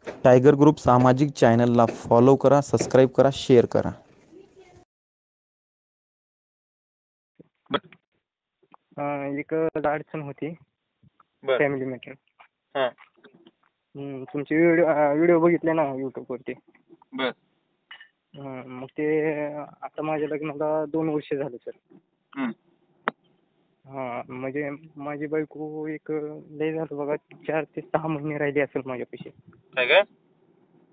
Tiger group सामाजिक चॅनलला follow करा, सबस्क्राईब करा, शेअर करा. एक अडचण होती. बर. Family matter. हां. तुमचे व्हिडिओ बघितले ना यूट्यूबवरती. बर. मग ते आता माझ्या लग्नाला 2 वर्ष झाले सर. हं. म्हणजे माझी बायको एक लय झालं बघा 4 ते 6 महिने राहिली असेल माझ्यापाशी. काय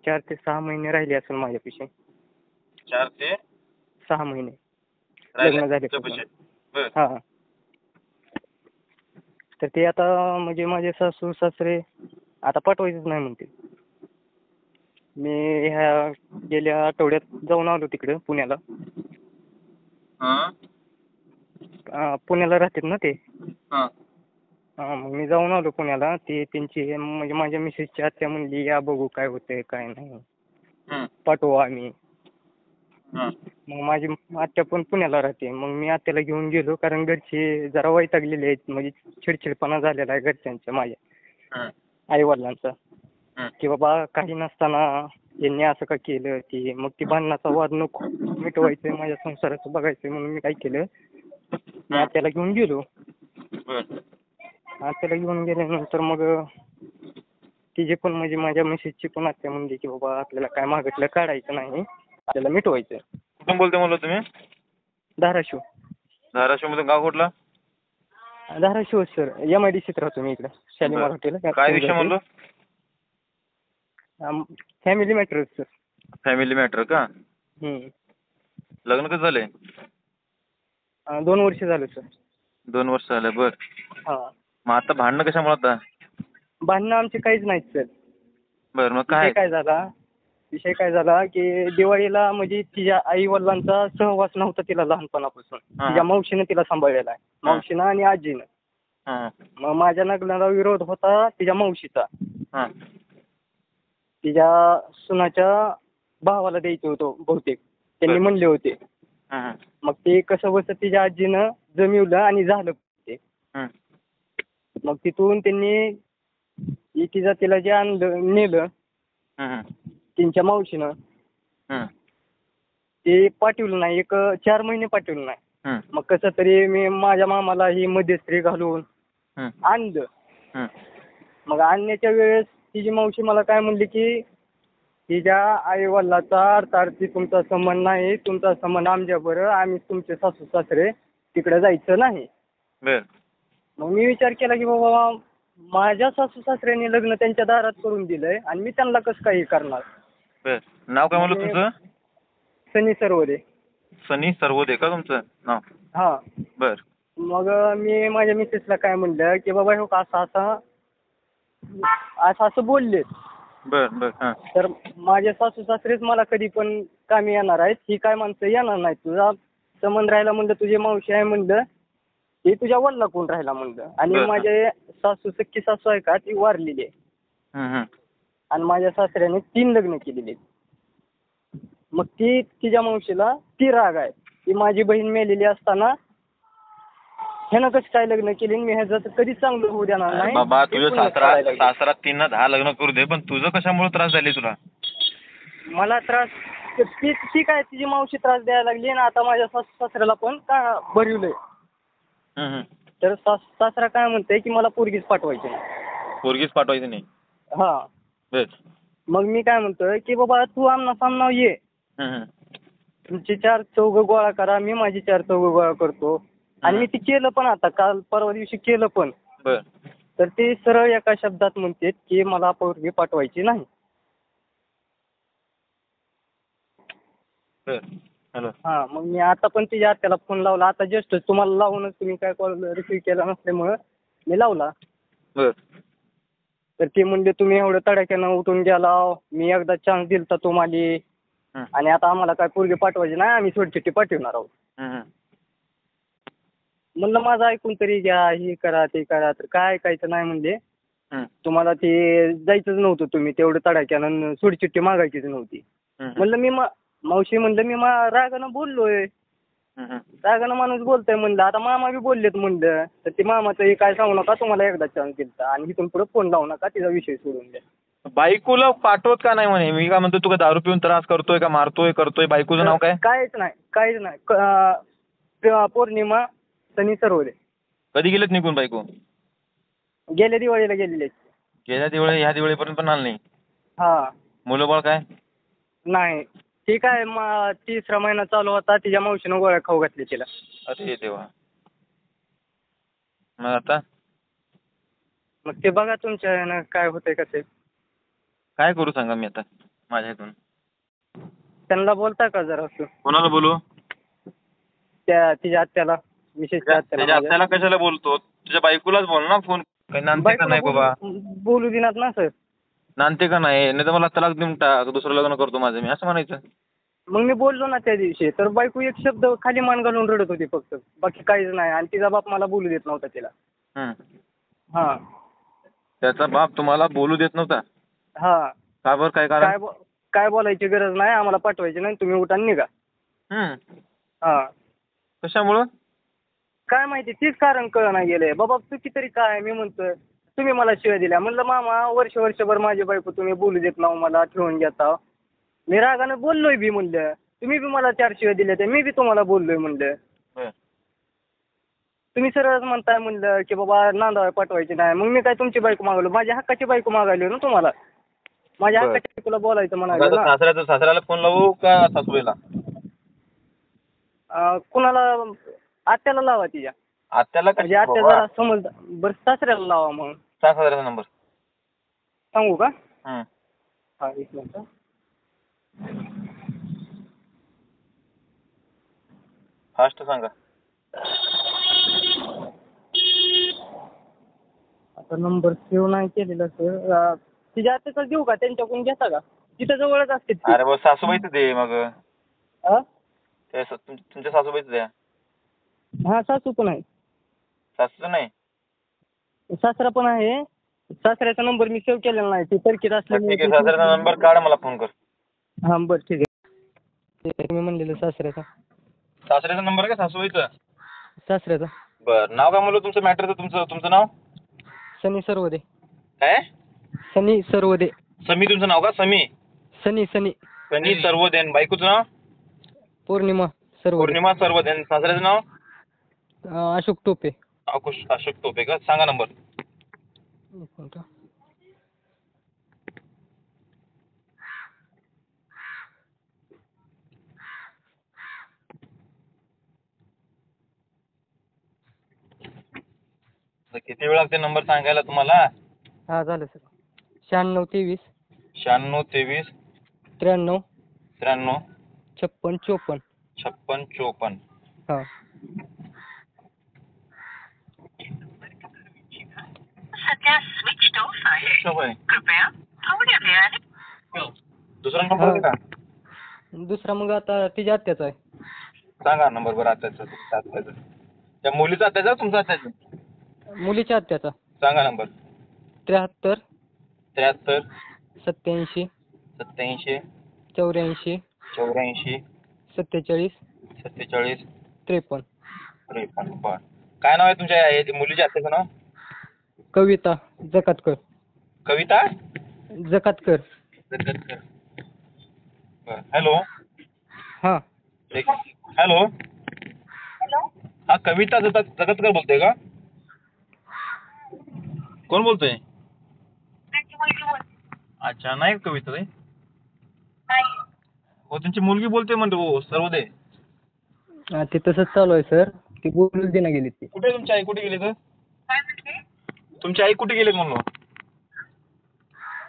4 ते 6 महिने राहिली असेल माझ्यापाशी. 4 ते 6 महिने राहिले लग्न झाले. तुझ्यापाशी. बर. हां. तर ते आता म्हणजे माझे सासू सासरे आता पाठवायचंच नाही म्हणते. मी ह्या गेल्या आठवड्यात जाऊन आलो तिकडं पुण्याला. हां. पुण्याला राहतात ना ते. हां. मग मी जाऊन आलो पुण्याला. ते त्यांची म्हणजे माझ्या मिसेसची आत्या म्हणली या बघू काय होतंय काय नाही. हं. पाठवू आम्ही. हां. मग माझी आत्या पण पुण्याला राहते. मग मी आत्याला घेऊन गेलो कारण घरचे जरा वैतागलेले आहेत. म्हणजे चिडचिडपणा झालेला आहे घरच्यांचा माझ्या हं. आईवडिलांचा. हं. की बाबा काही नसताना यांनी असं का केलं की मग ती भांडणाचा वाद नको मिटवायचं माझ्या संसाराचं बघायचं म्हणून मी काय केलं मी आत्याला घेऊन गेलो. बर. आत्याला घेऊन गेल्यानंतर मग तिचे पण म्हणजे माझ्या मिसेसची पण आत्या म्हणली की बाबा आपल्याला काय मागितलं काढायचं नाही आपल्याला मिटवायचं. कुठून बोलते म्हणलं तुम्ही? धाराशिव. धाराशिवमधून गाव कुठला? धाराशिव सर. MIDCत राहतो मी इकडे शालीमार हॉटेल. काय विषय म्हणलो? Family matter sir. Family matter का? लग्न कसं झालंय? 2 वर्ष झालं सर. 2 वर्ष झालं. बर. हां. मग आता भांडणं कशामुळे आता? भांडणं आमचे काहीच नाहीत सर. बर. मग विषय काय झाला की दिवाळीला म्हणजे तिच्या आई वडिलांचा सहवास नव्हता तिला लहानपणापासून. तिच्या मावशीनं तिला सांभाळलेला आहे. मावशीनं आणि आजीनं. हां. मग माझ्या लग्नाला विरोध होता तिच्या मावशीचा. हां. तिच्या सुनाच्या भावाला द्यायचं होतं बहुतेक त्यांनी म्हणले होते. हां. मग ते कसं बसं तिच्या आजीनं जमिवलं आणि झालं ते. हं. मग तिथून त्यांनी एकीचा तिला जे आणलं नेलं हं. त्यांच्या मावशीनं हं. ते पाठवलं नाही. एक 4 महिने पाठवलं नाही. हं. मग कसं तरी मी माझ्या मामाला ही मध्यस्थी घालून आणलं. हं. मग आणण्याच्या वेळेस तिची मावशी मला काय म्हणली की तिच्या आई वडिलाचा अर्थार्थी तुमचा संबंध नाही. तुमचा संबंध आमच्याबरोबर. आम्ही तुमचे सासू सासरे तिकडे जायचं नाही. बर. मग मी विचार केला की बाबा माझ्या सासू सासऱ्यांनी लग्न त्यांच्या दारात करून दिलंय आणि मी त्यांना कसं काही करणार. बर. नाव काय म्हणलं तुमचं? सनी सरवदे. सनी सरवदे का तुमचं नाव? हां. बर. मग मी माझ्या मिसेसला काय म्हणलं की बाबा हो का असं बोलले. बर. बर. हां. तर माझे सासू सासरेच मला कधी पण कामी येणार आहेत. ही काय माणसं येणार नाहीत. तुझा संबंध राहिला म्हणलं तुझी मावशी आहे म्हणलं ती तुझ्या वडिला कोण राहिला म्हणलं. आणि माझे सख्खी सासू आहे का ती वारलेली आहे. आणि माझ्या सासऱ्याने 3 लग्न केलेली. मग तिच्या मावशीला ती राग आहे की माझी बहीण मेलेली असताना ह्यानं कसं काय लग्न केली मी ह्याचं कधीच चांगलं होऊ देणार नाही. बाबा तुझं सासरा 3 10 लग्न करू दे पण तुझं कशामुळे त्रास झाले तुला? मला त्रास ती काय तिची मावशी त्रास द्यायला लागली ना आता माझ्या सासू सासऱ्याला पण का भरवलंय. तर सासरा काय म्हणतंय की मला पोरगीच पाठवायची नाही. पोरगीच पाठवायची नाही? हां. बर. मग मी काय म्हणतोय की बाबा तू आमना सामना ये. तुमची 4 चौघं गोळा करा. मी माझी 4 चौघं गोळा करतो. आणि मी ते केलं पण आता काल परवा दिवशी केलं पण. बर. तर ते सरळ एका शब्दात म्हणतात की मला पोरगी पाठवायची नाही. हॅलो. हां. मग मी आता पण तिच्या आत्याला फोन लावला. आता जस्ट तुम्हाला लावूनच तुम्ही काय कॉल रिसीव्ह केला नसल्यामुळं मी लावला. बर. तर ते म्हणले तुम्ही एवढं तडाख्यानं उठून गेला. मी एकदा चान्स दिलता तुम्हाला आणि आता आम्हाला काय पोरगी पाठवायची नाही. आम्ही सोडचिठ्ठी पाठवणार आहोत. म्हणलं माझं ऐकून तरी घ्या. हे करा ते करा. तर काय ऐकायचं नाही म्हणले. तुम्हाला ते जायचंच नव्हतं. तुम्ही तेवढं तडाख्यानं सोडचिठ्ठी मागायचीच नव्हती. म्हणलं मी मावशी म्हणलं मी रागानं बोललोय. रागानं माणूस बोलतोय म्हणलं. आता मामा बी बोललेत म्हणलं. तर ते मामाचं हे काय सांगू नका तुम्हाला एकदा चान्स दिलता आणि इथून पुढे फोन लावू नका तिचा विषय सोडून द्या. बायकोला पाठवत का नाही म्हणे? मी काय म्हणतो, तू का दारू पिऊन त्रास करतोय का, करतोय? बायकोचं नाव काय? काहीच नाही पौर्णिमा सनी सरवदे. कधी गेलेत निघून बायको? गेल्या दिवाळीला गेलेले. गेल्या दिवाळी ह्या दिवाळीपर्यंत पण आलं नाही? हा. मुलं बाळ काय? नाही. ठीक आहे, मग 3रा महिना चालू होता, तिच्या मावशीनं गोळ्या खाऊ घातली तिला. अरे देवा. मग आता मग ते बघा तुमच्या ह्यानं काय होतंय कसं. काय करू सांगा मी आता माझ्याकडून? त्यांना बोलता का जरा असं? कोणाला बोलू? तिच्या आत्याला, विशेषच्या त्याच्या आत्याला. आत्याला कशाला बोलतो? तुझ्या बायकोलाच बोल ना फोन. काही नांदते का नाही बाबा? बोलू दिनात ना सर. नांदते का नाही? नाही तर मला तलाक देऊन टाक, दुसरं लग्न करतो माझं मी, असं म्हणायचं. मग मी बोललो ना त्या दिवशी, तर बायको एक शब्द खाली मान घालून रडत होती फक्त, बाकी काहीच नाही. आणि तिचा बाप मला बोलू देत नव्हता तिला. हा. त्याचा बाप तुम्हाला बोलू देत नव्हता? हा. का बरं? काय कारण? काय बोलायची गरज नाही, आम्हाला पाठवायची नाही, तुम्ही उठा आणि निघा. हा. कशामुळं? काय माहिती, तीच कारण कळना गेलंय. बाबा चुकी तरी काय? मी म्हणतोय तुम्ही मला शिव्या दिल्या. म्हणलं मामा वर्षभर माझी बायको तुम्ही बोलू देत नाव, मला ठेवून घेता. मी रागानं बोललोय बी म्हणलं, तुम्ही बी मला 4 शिव्या दिल्या, त्या मी बी तुम्हाला बोललोय म्हणलं. तुम्ही सरळच म्हणताय म्हणलं की बाबा नांदावर पाठवायची नाही. मग मी काय तुमची बायको मागवलो? माझ्या हक्काची बायको मागायली ना तुम्हाला. माझ्या हक्काच्या बायकोला बोलायचं म्हणाले ना. सासऱ्याला फोन लावू का सासूबाईला? कुणाला? आत्याला लावा तिच्या. आत्याला? म्हणजे आत्या जरा समज. बरं सासऱ्याला लावा मग. सासऱ्याचा नंबर सांगू का? हा, 1 मिनिट. फास्ट सांगा. आता नंबर सेव्ह नाही केलेला सर. तिच्या आत्याचा देऊ का? त्यांच्याकडून घेता का? तिथं जवळच असते. अरे बस सासूबाईच दे मग. हा, तुमच्या सासूबाईच द्या. हा, सासू पण आहे. सासूचं नाही? सासरा पण आहे. सासऱ्याचा नंबर मी सेव्ह केलेला नाही, ती तरकीत असल्यामुळे. ठीक आहे, सासऱ्याचा नंबर काढ, मला फोन कर. हा बरं ठीक आहे. मी म्हणलेलं सासऱ्याचा. सासऱ्याचा नंबर का सासूबाईचा? सासऱ्याचा. बरं, नाव काय म्हणलं तुमचं? मॅटरचं तुमचं नाव? सनी सरवदे. काय? सनी सरवदे. समी तुमचं नाव का? सनी सरवदे. बायकोचं नाव? पौर्णिमा सरवदे. सासऱ्याचं नाव? अशोक टोपे. अशोक टोपे का? सांगा नंबर. 1 मिनिट. किती वेळ लागते नंबर सांगायला तुम्हाला? हा झालं सर. 96 23 96 23 93 93 56 54. 56 54. हा. सध्या स्विच ऑफ आहे. कृपया थोड्या वेळाने. दुसरा नंबर आहे का? दुसरा मग आता तिच्या आत्याचा आहे. सांगा नंबर बरं. आत्याचा त्या मुलीचा आत्याचा, तुमचा आत्याचा? मुलीच्या आत्याचा. सांगा नंबर. 73 87 87 87 84 84 47 47 53. 53. बरं, काय नाव आहे तुमच्या मुलीच्या आत्याचं नाव? कविता जकातकर. कविता जकातकर. हॅलो. हा. हॅलो. हा, कविता जगतकर बोलतोय का? कोण बोलतोय? अच्छा, नाही कविता ताई? हो, त्यांची मुलगी बोलते म्हणतो. हो, सर्वदे. ते तसंच चालू आहे सर. ती बोलूच देना गेली ती. कुठे तुमची आई? कुठे गेली तर? तुमची आई कुठे गेली म्हणलो?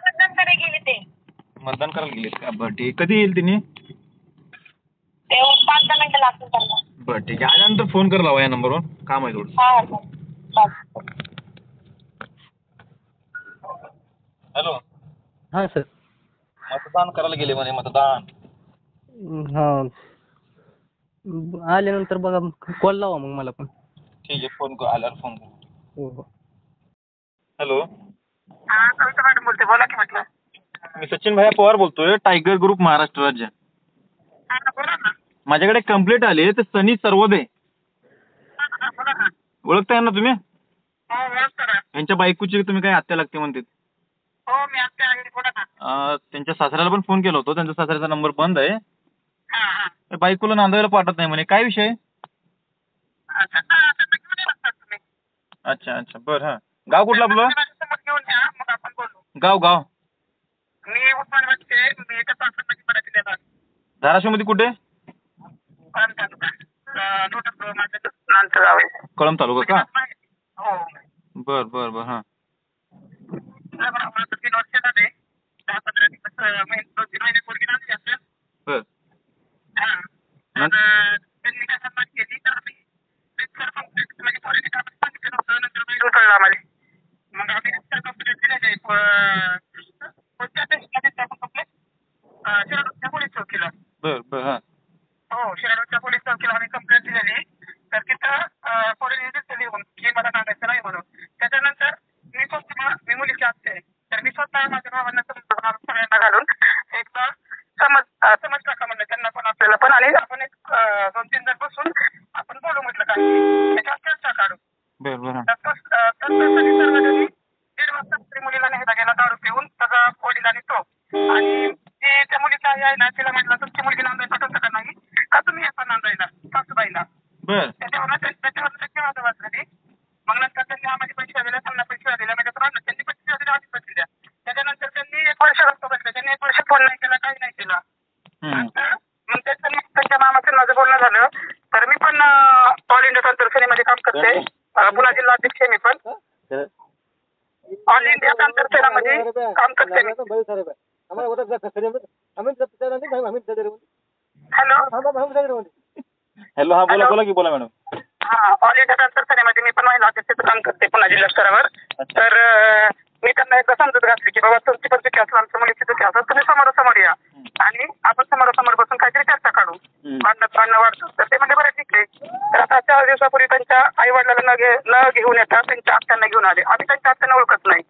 मतदान करायला गेले ते. मतदान करायला गेलीत का? बरं ठीक. कधी येईल तिने? 5-10 मिनिटं लागतील त्यांना. बरं ठीक आहे. आल्यानंतर फोन कर लावा या नंबरवर, काम आहे थोडं. हा. हॅलो. हा सर. मतदान करायला गेले म्हणे. मतदान. हा. आल्यानंतर बघा, कॉल लावा मग मला पण. ठीक आहे, फोन कर, आल्यावर फोन कर. हो हो. हॅलो. हा, कविता मॅडम बोलते. बोला की म्हटलं. मी सचिन भैया पवार बोलतोय, टायगर ग्रुप महाराष्ट्र राज्य. हा, बोला ना. माझ्याकडे कंप्लेंट आली तर सनी सरवदे. हा, बोला ना. ओळखताय ना तुम्ही? हो, ओळखतो ना. यांच्या बायकोची तुम्ही काय हत्या लागते म्हणते? हो, हो मी आत्या आहे बोला ना. त्यांच्या सासऱ्याला पण फोन केला होता, त्यांच्या सासऱ्याचा नंबर बंद आहे. हां हां. ते बायकोला नांदायला पाठवत नाही म्हणे, काय विषय? अच्छा आता घेऊन ये लागतात तुम्ही. अच्छा अच्छा बरं हां. गाव कुठलं आपलं? माझ्यासोबत घेऊन या मग आपण बोलू. गाव गाव मी उस्मानाबादचे मी एका तासामध्ये परत येणार. धाराशिवमध्ये कुठे? कळम तालुका. लोटस माझं नांदचं गाव आहे. कळंब तालुका का? हो. बर बर बर हां. 3 वर्ष झाले. 10-15 दिवस 2-3 महिने पूर्वी आणली असेल. बर हां. तर त्यांनी काय हातमाग केली तर आम्ही रितसर कंप्लेंट म्हणजे पोलिस आपण सांगितलं होतं नंतर वेगळं कळलं आम्हाला. मग आम्ही रितसर कंप्लेंट दिलेली कोणत्या स्टेशनला दिली आपण कंप्लेंट? शिराडूच्या पोलीस चौकीला. बर बर हां. हो शिराडूच्या पोलीस चौकीला आम्ही कंप्लेंट दिलेली. तर तिथं पोलिस दिसतं लिहून की मला नांदायचं नाही म्हणून. त्याच्यानंतर मी मुलीची आत्या आहे. तर मी स्वतः माझ्या भावांना सगळ्यांना घालून एकदा समज टाका म्हणलं त्यांना पण आपल्याला पण आणि आपण एक 2-3 जण बसून आपण बोलू म्हटलं काय त्याच्यावर चर्चा काढू. बर बर हां. सर्वजणी 1.5 वाजता तरी मुलीला नेहता गेला दारू पिऊन त्याचा वडील आणि तो. आणि ती त्या मुलीची आई आहे ना तिला म्हटलं तुमची मुलगी नांदायला पाठवतं का नाही का तुम्ही येता नांदायला सासूबाईला. बर त्याच्यावर त्याची वादवाद झाली. मग नंतर त्यांनी आम्हाला पैसे दिले त्यांना पैसे दिले म्हणजे त्यांनी पैसे दिले आम्ही पैसे दिल्या. त्याच्यानंतर त्यांनी 1 वर्ष रस्ता बसले. त्यांनी 1 वर्ष फोन नाही केला काही नाही केला. मग त्यांच्या मामाचं माझं बोलणं झालं. तर मी पण ऑल इंडिया तंत्रसेनेमध्ये काम करते. पुणे जिल्हा अध्यक्ष आहे मी पण. ऑल इंडिया तंत्रसेनामध्ये काम करते मी. हॅलो हॅलो हां बोला बोला की बोला मॅडम. हां ऑल इंडिया तंत्रसेनेमध्ये मी पण महिला अध्यक्षाचं काम करते पुणे जिल्हा स्तरावर. तर मी त्यांना एकदा समजूत घातली की बाबा तुमची पण चुकी असलं आमच्या मुलीची चुकी असलं तुम्ही समोरासमोर या आणि आपण समोरासमोर बसून काहीतरी चर्चा काढू. भांडणं वाढतो तर ते म्हणजे बरं ठीक आहे. तर आता 4 दिवसापूर्वी त्यांच्या आई वडिलांना न घेऊन येता त्यांच्या आत्यांना घेऊन आले. आम्ही त्यांच्या आत्यांना ओळखत नाही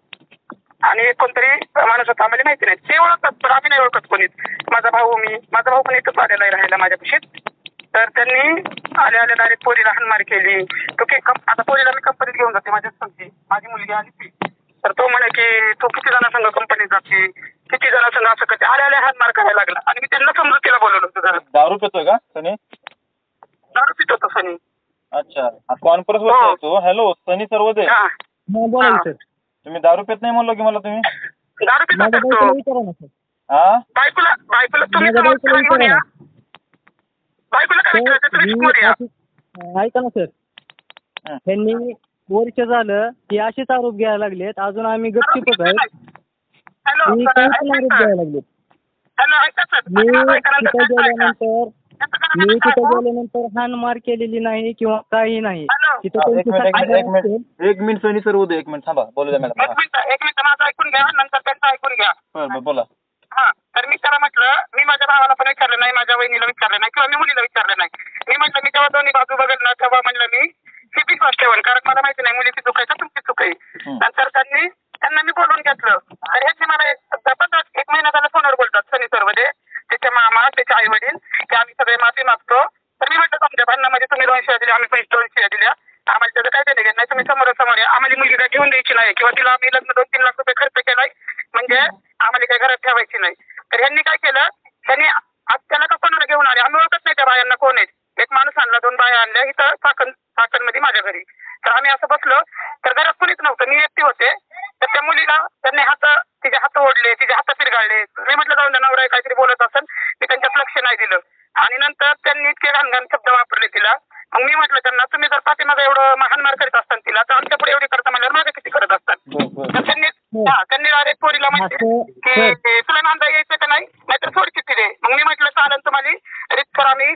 आणि कोणतरी माणूस होता आम्हाला माहिती नाही. ते ओळखतात पण आम्ही नाही ओळखत कोणीच. माझा भाऊ पण इथंच आलेला आहे राहायला माझ्यापाशीच. तर त्यांनी आल्या डायरेक्ट पोरीला हाणमार केली. तो की आता पोरीला मी कंपनीत घेऊन जाते माझ्याच संगती. माझी मुलगी आली ती. तर तो म्हणे की तू किती जणांसंग कंपनीत जाते किती जणांसंग असं करते. आल्या हाणमार करायला लागला आणि मी त्यांना समजुतीला बोलवलं होतं जरा. दारू पितोय का सनी? दारू पित होता सनी. अच्छा कॉन्फरन्स वर येतो. हॅलो सनी सर्वदे. हां बोला सर. तुम्ही दारू पित नाही म्हणलो की मला तुम्ही? दारू पित होता तो. हा बायकोला तुम्ही समोर घेऊन या. बायकोला काय विचारायचं तुम्ही समोर या. ऐका ना सर. त्यांनी वर्ष झालं की असेच आरोप घ्यायला लागलेत. अजून आम्ही गपचूपच आहे. हॅलो मी काहीच आरोप घ्यायला लागलेत. हॅलो ऐका सर. मी तिथे गेल्यानंतर हाणमार केलेली नाही किंवा काही नाही. तिथे एक मिनिट सनी सर्वदे 1 मिनिट थांबा बोलू द्या मॅडम. 1 मिनिट माझं ऐकून घ्या नंतर त्यांचं ऐकून घ्या. बरं बोला. हां तर मी त्याला म्हटलं मी माझ्या भावाला पण विचारलं नाही माझ्या वहिनीला विचारलं नाही किंवा मी मुलीला विचारलं नाही. मी म्हटलं मी जेव्हा दोन्ही बाजू बघेल ना तेव्हा म्हणलं मी विश्वास ठेवण कारण मला माहिती नाही मुलीची चूक आहे का तुमची चूक आहे. नंतर त्यांना मी बोलून घेतलं. तर ह्याची मला 1 महिना झाला फोनवर बोलतात सनी सर्वदे त्याचे मामा त्याचे आई वडील की आम्ही सगळे माफी मागतो. तर मी म्हटलं तुमच्या भांडणामध्ये तुम्ही 2 शिव्या दिल्या आम्ही 2 शिव्या दिल्या. आम्हाला त्याचं काय देणे घेत नाही. तुम्ही समोरासमोर या. आम्हाला मुलगी काय घेऊन द्यायची नाही किंवा तिला आम्ही लग्न 2-3 लाख रुपये खर्च केलाय म्हणजे आम्हाला काही घरात ठेवायची नाही. तर ह्यांनी काय केलं त्यांनी आत्याला का कोणाला घेऊन आले आम्ही ओळखत नाही त्या बायांना कोण आहेत. एक माणूस आणला 2 बाया आणल्या इथं चाकणमध्ये माझ्या घरी. तर आम्ही असं बसलो तर घरात कोणीच नव्हतं मी एकटी होते. तर त्या मुलीला त्यांनी तिचे हात ओढले तिचे हात पिरगाळले. मी म्हटलं जाऊन नवरा काहीतरी बोलत असेल मी त्यांच्यात लक्ष नाही दिलं. आणि नंतर त्यांनी इतके घाण शब्द वापरले तिला. मग मी म्हटलं त्यांना तुम्ही जर पाठीमागे एवढं हाणमार करत असताना तिला तर आमच्या पुढे एवढी करता म्हणल्यावर मागे किती करत असतात. तर त्यांनी डायरेक्ट पोरीला म्हणते की तुला नांदा यायचं का नाही नाहीतर सोडचिठ्ठी दे. मग मी म्हटलं चालेल तुम्हाला रितसर आम्ही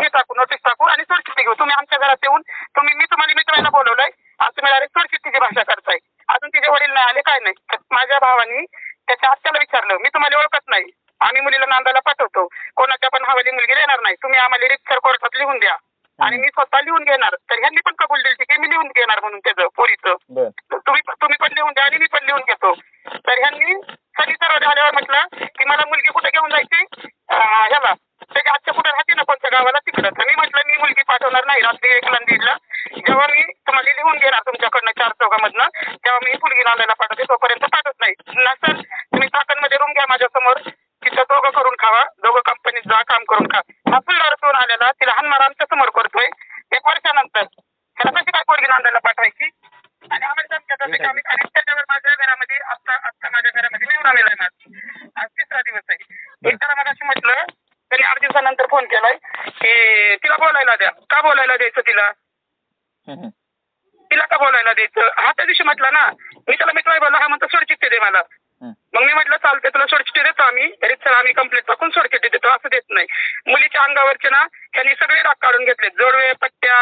हे टाकू नोटीस टाकू आणि सोडचिठ्ठी घेऊ. तुम्ही आमच्या घरात येऊन मी तुम्हाला मित्राला बोलवलंय आज तुम्ही डायरेक्ट सोडचिठ्ठीची भाषा करताय. अजून तिचे वडील नाही आले काय नाही. माझ्या भावानी त्याच्या आत्याला विचारलं मी तुम्हाला ओळखत नाही आम्ही मुलीला नांदायला पाठवतो कोणाच्या पण हवाली मुलगी देणार नाही तुम्ही आम्हाला रितसर कोर्टात लिहून द्या आणि मी स्वतः लिहून घेणार. तर ह्यांनी पण कबूल दिली की मी लिहून घेणार म्हणून त्याचं पोरीचं. तुम्ही पण लिहून द्या आणि मी पण लिहून घेतो. तर ह्यांनी सगळी सर्व झाल्यावर म्हटलं की मला मुलगी कुठे घेऊन जायची ह्याला त्याच्या आजच्या कुठे राहते ना कोणत्या गावाला तिकडं. तर मी म्हटलं मी मुलगी पाठवणार नाही रात्री 1ला 1:30ला. जेव्हा मी तुम्हाला लिहून घेणार तुमच्याकडनं 4 चौघामधनं तेव्हा मी मुलगी नांदायला पाठवते तोपर्यंत पाठवत नाही. नसेल माझ्यासमोर तिथं दोघं करून खावा, दोघं कंपनीत जा, काम करून खा. हा फुलदार पिऊन आलेला तिला हानमार आमच्या समोर करतोय 1 वर्षानंतर. त्याला कशी काय पोरगी नांदायला पाठवायची? आणि आम्हाला धमक्या देते की आम्ही आणि त्याच्यावर माझ्या घरामध्ये आत्ता माझ्या घरामध्ये मेहुणा मेलाय माझा. आज 3रा दिवस आहे. एक त्याला मगाशी म्हटलं, त्यांनी 8 दिवसानंतर फोन केलाय की तिला बोलायला द्या. का बोलायला द्यायचं तिला? तिला का बोलायला द्यायचं? हा त्या दिवशी म्हटला ना, मी त्याला मित्र बोलला, हा म्हणतो सोडचिठ्ठी दे मला. मग मी म्हटलं चालते, तुला सोडचिठ्ठी देतो आम्ही, रितसर आम्ही कंप्लेंट टाकून सोडचिठ्ठी देतो, असं देत नाही. मुलीच्या अंगावरचे ना त्यांनी सगळे डाग काढून घेतले, जोडवे, पट्ट्या,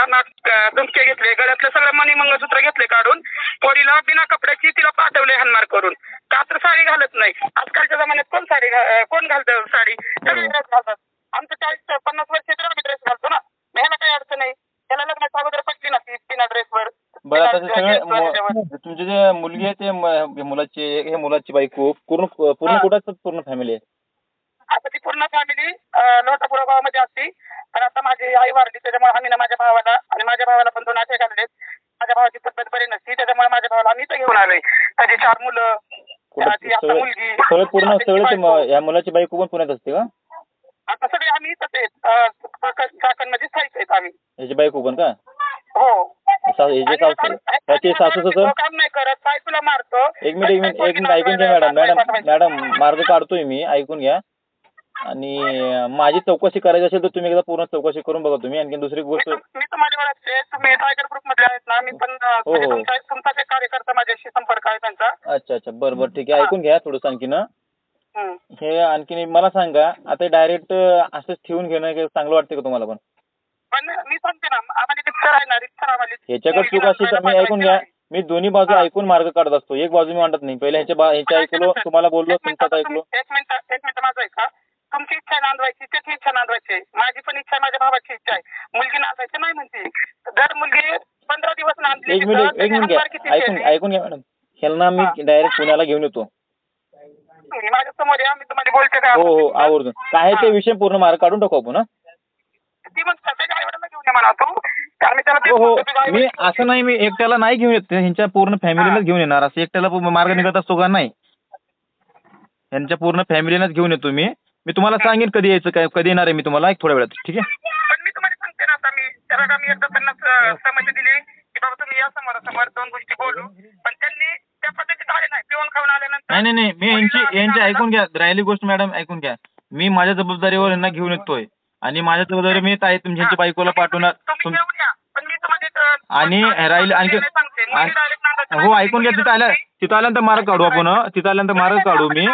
दुमके घेतले, गळ्यातलं सगळं मणी मंगळसूत्र घेतले काढून. पोरीला बिना कपड्याची तिला पाठवले हानमार करून. का तर साडी घालत नाही. आजकालच्या जमान्यात कोण घालतं साडी? सगळे ड्रेस घालतात. आमचं 40-50 वर्ष तर आम्ही ड्रेस घालतो ना, ह्याला काही अडचण नाही. त्याला लग्नाच्या अगोदर पटली ना ती बिना ड्रेसवर. बरं, आता सगळे तुमची जे मुलगी आहे ते मुलाची बायको पूर्ण कुठं असतात? पूर्ण फॅमिली आहे आता ती पूर्ण फॅमिली लोटापुरा गावामध्ये असते. पण आता माझी आई वारली त्याच्यामुळे आम्ही ना माझ्या भावाला आणि माझ्या भावाला पण 2 नाते घाललेत. माझ्या भावाची तब्येत बरी नसती त्याच्यामुळे माझ्या भावाला आम्ही इथं घेऊन आलोय. त्याची 4 मुलं, त्याची आता मुलगी, सगळे या मुलाची बायको पण पुण्यात असते का? आता सगळे आम्ही इथंच आहेत, चाकणमध्ये स्थायिक आहेत आम्ही. याची बायको पण का? हो. त्याचे सासू काम नाही करत, बायकोला मारतो. एक मिनिट ऐकून घ्या मॅडम मार्ग काढतोय मी, ऐकून घ्या. आणि माझी चौकशी करायची असेल तर तुम्ही एकदा पूर्ण चौकशी करून बघा तुम्ही. आणखी दुसरी गोष्ट, मी तुम्हाला ओळखते, तुम्ही टायगर ग्रुप मध्ये आहेत ना, मी पण तुमचाच एक कार्यकर्ता माझ्याशी संपर्क आहे त्यांचा. अच्छा बरं ठीक आहे. ऐकून घ्या थोडंसं आणखीन. हे आणखीन मला सांगा, आता डायरेक्ट असंच ठेवून घेणं चांगलं वाटतं का तुम्हाला? पण मी सांगते ना, आम्हाला रितसर आहे ना, रितसर आम्हाला ह्याच्याकडे चूक असेल तर मी ऐकून घ्या, मी दोन्ही बाजू ऐकून मार्ग काढत असतो, एक बाजू मी मांडत नाही. पहिले ह्याच्या ऐकलो, तुम्हाला बोललो, तुमचा ऐकलो. एक मिनिट माझं ऐका. तुमची इच्छा नांदवायची, त्याची इच्छा नांदवायची, माझी पण इच्छा आहे, माझ्या भावाची इच्छा आहे. मुलगी नांदवायची नाही म्हणते. जर मुलगी 15 दिवस नांदली, एक मिनिट घ्या, ऐकून घ्या मॅडम. ह्यांना मी डायरेक्ट पुण्याला घेऊन येतो. माझ्या समोर या, मी तुम्हाला बोलते का? हो आवर्जून. काय ते विषय पूर्ण मार्ग काढून टाकू आपण. ती म्हणतात त्याच्या आईवडिलांना घेऊन ये म्हणा तू. हो मी असं नाही, मी एकट्याला नाही घेऊन येत, ह्यांच्या पूर्ण फॅमिलीलाच घेऊन येणार. असं एकट्याला मार्ग निघत असतो का? नाही, ह्यांच्या पूर्ण फॅमिलीलाच घेऊन येतो मी. तुम्हाला सांगेन कधी यायचं, काय कधी येणार आहे मी तुम्हाला, एक थोड्या वेळात. ठीक आहे. पण मी तुम्हाला सांगते ना, आता मी त्याला मी एकदा त्यांना समज दिली की बाबा तुम्ही या समोर 2 गोष्टी बोलू. पण त्यांनी त्या पद्धतीत आले नाही, पिऊन खाऊन आल्यानंतर. नाही मी यांची ऐकून घ्या. राहिली गोष्ट मॅडम ऐकून घ्या. मी माझ्या जबाबदारीवर यांना घेऊन येतोय आणि माझ्या जबाबदारी मी तुमच्या बायकोला पाठवणार. आणि राहील आणखी हो ऐकून घ्या. तिथं आल्यानंतर मार्ग काढू आपण. मी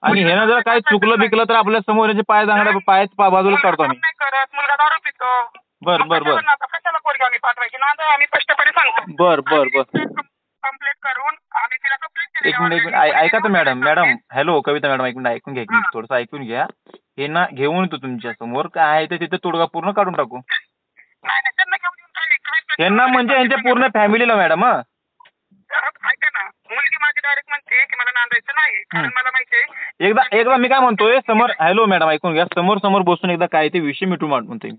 आणि हे ना जर काही चुकलं बिकलं तर आपल्या समोर याचे पाय बाजूला काढतो आम्ही. बर एक मिनिट ऐका तर मॅडम. हॅलो कविता मॅडम, ऐकून घ्या थोडंसं ऐकून घ्या. हे ना घेऊन येतो तुमच्या समोर, काय आहे ते तिथे तोडगा पूर्ण काढून टाकू. यांना म्हणजे यांच्या पूर्ण फॅमिलीला मॅडम. ऐका ना, मुलगी माझी डायरेक्ट म्हणते की मला नांदायचं नाही, कारण मला माहितीये. एकदा मी काय म्हणतोय समोर. हॅलो मॅडम ऐकून घ्या. समोर बसून एकदा काय ते विषय मिटून म्हणतोय.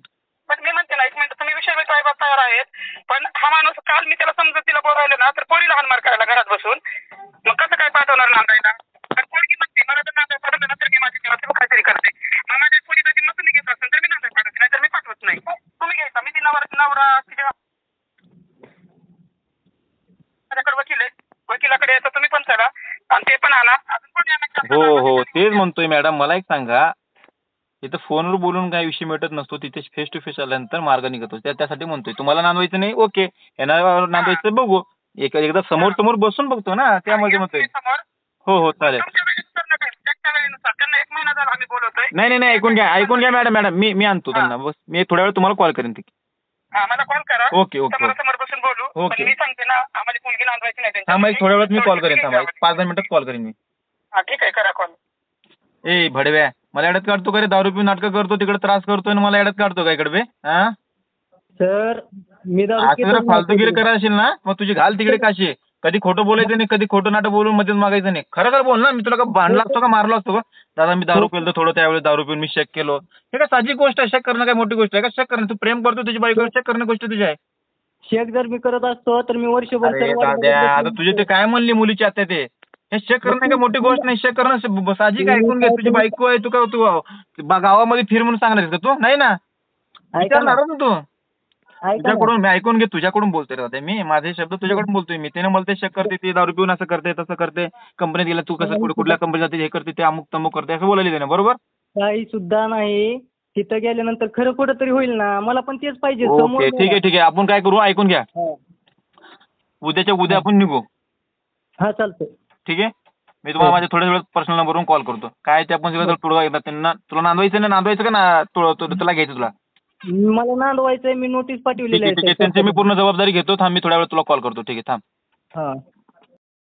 पण मी म्हणते ना, 1 मिनिट, तुम्ही विषय मिटवायला तयार आहेत. पण हा माणूस काल मी त्याला समजत तिला बोलावलं ना, तर पोरीला हानमार करायला घरात बसून. मग कसं काय पाठवणार नांदायला? तर पोरगी म्हणते मला जर नांदायला पाठवलं ना तर मी माझी तेव्हा काहीतरी करते. मग माझ्या पोरीचा जिम्मा तुम्ही घेत असेल तर मी नांदायला पाठवते, नाही तर मी पाठवत नाही. तुम्ही घ्यायचा. मी ती नवरा माझ्याकडे वकील आहे, वकिलाकडे यायचं तुम्ही पण चला आणि ते पण आणा. अजून कोणी हो तेच म्हणतोय मॅडम. मला एक सांगा, इथं फोनवर बोलून काही विषय मिटत नसतो, तिथे फेस टू फेस आल्यानंतर मार्ग निघतो. त्यासाठी म्हणतोय. तुम्हाला नांदवायचं नाही ओके, यांना नांदवायचं बघू. एकदा समोर बसून बघतो ना, त्यामध्ये म्हणतोय. हो चालेल. नाही ऐकून घ्या मॅडम. मी आणतो त्यांना. बस मी थोड्या वेळ तुम्हाला कॉल करेन. मला कॉल करा. ओके समोर बसून बोलू. मी सांगते ना, आम्हाला मुलगी नांदवायची नाही. थांबा थोड्या वेळात मी कॉल करेन. थांबा 5-10 मिनिटात कॉल करेन मी. ठीक आहे, करा कॉल. ए भडव्या, मला एड्यात काढतो का रे? दारू पिऊन नाटकं करतो, तिकडे त्रास करतोय आणि मला एड्यात काढतो का इकडे? हा सर मी असं फालतूगिरी करायशील ना, मग तुझी घाल तिकडे काशी. कधी खोटं बोलायचं नाही, कधी खोटं नाटक बोलून मध्येच मागायचं नाही. खरं बोल ना. मी तुला का भांडला असतो का मारला असतो का? दादा मी दारू पिलो थोडं, त्यावेळेस दारू पिऊन मी शेक केलो. हे काय साहजिक गोष्ट आहे. शेक करणं काय मोठी गोष्ट आहे का? शेक करणं, तू प्रेम करतो तुझी बायकोवर, शेक करणं गोष्ट तुझी आहे. शेक जर मी करत असतो तर मी वर्षभर आता तुझे ते काय म्हणली मुलीची आत्या ते हे चेक करणं काही मोठी गोष्ट नाही. चेक करणं साहजिक आहे. ऐकून घे, तुझी बायको आहे, तू गावामध्ये फिर म्हणून सांगणार आहेस का तू? नाही ना, विचारणार ना तू. तुझ्याकडून मी ऐकून घे, तुझ्याकडून बोलतोय रे मी, माझे शब्द तुझ्याकडून बोलतोय मी. त्याने मला ते चेक करते, ती दारू पिऊन असं करते, तसं करते, कंपनीत गेला तू कसं कुठल्या कंपनीत जाते, हे करते, ते अमुक तमुक करते, असं बोलायला त्याने, बरोबर? काही सुद्धा नाही. तिथं गेल्यानंतर खरं खोटं तरी होईल ना. मला पण तेच पाहिजे ओके, ठीक आहे, ठीक आहे. आपण काय करू, ऐकून घ्या. उद्याच्या उद्या आपण निघू. हा चालतंय. ठीक आहे. मी तुम्हाला माझ्या थोड्या वेळात पर्सनल नंबरवरून कॉल करतो. काय ते आपण सगळं त्यांना तुला नांदवायचं का ना तुला घ्यायचं तुला? मला नांदवायचंय. मी नोटीस ठीक पाठवलेली आहे, ठीक आहे. आहे. त्यांची मी पूर्ण जबाबदारी घेतो. थांब, मी थोड्या वेळ तुला कॉल करतो. ठीक आहे, थांब. हा.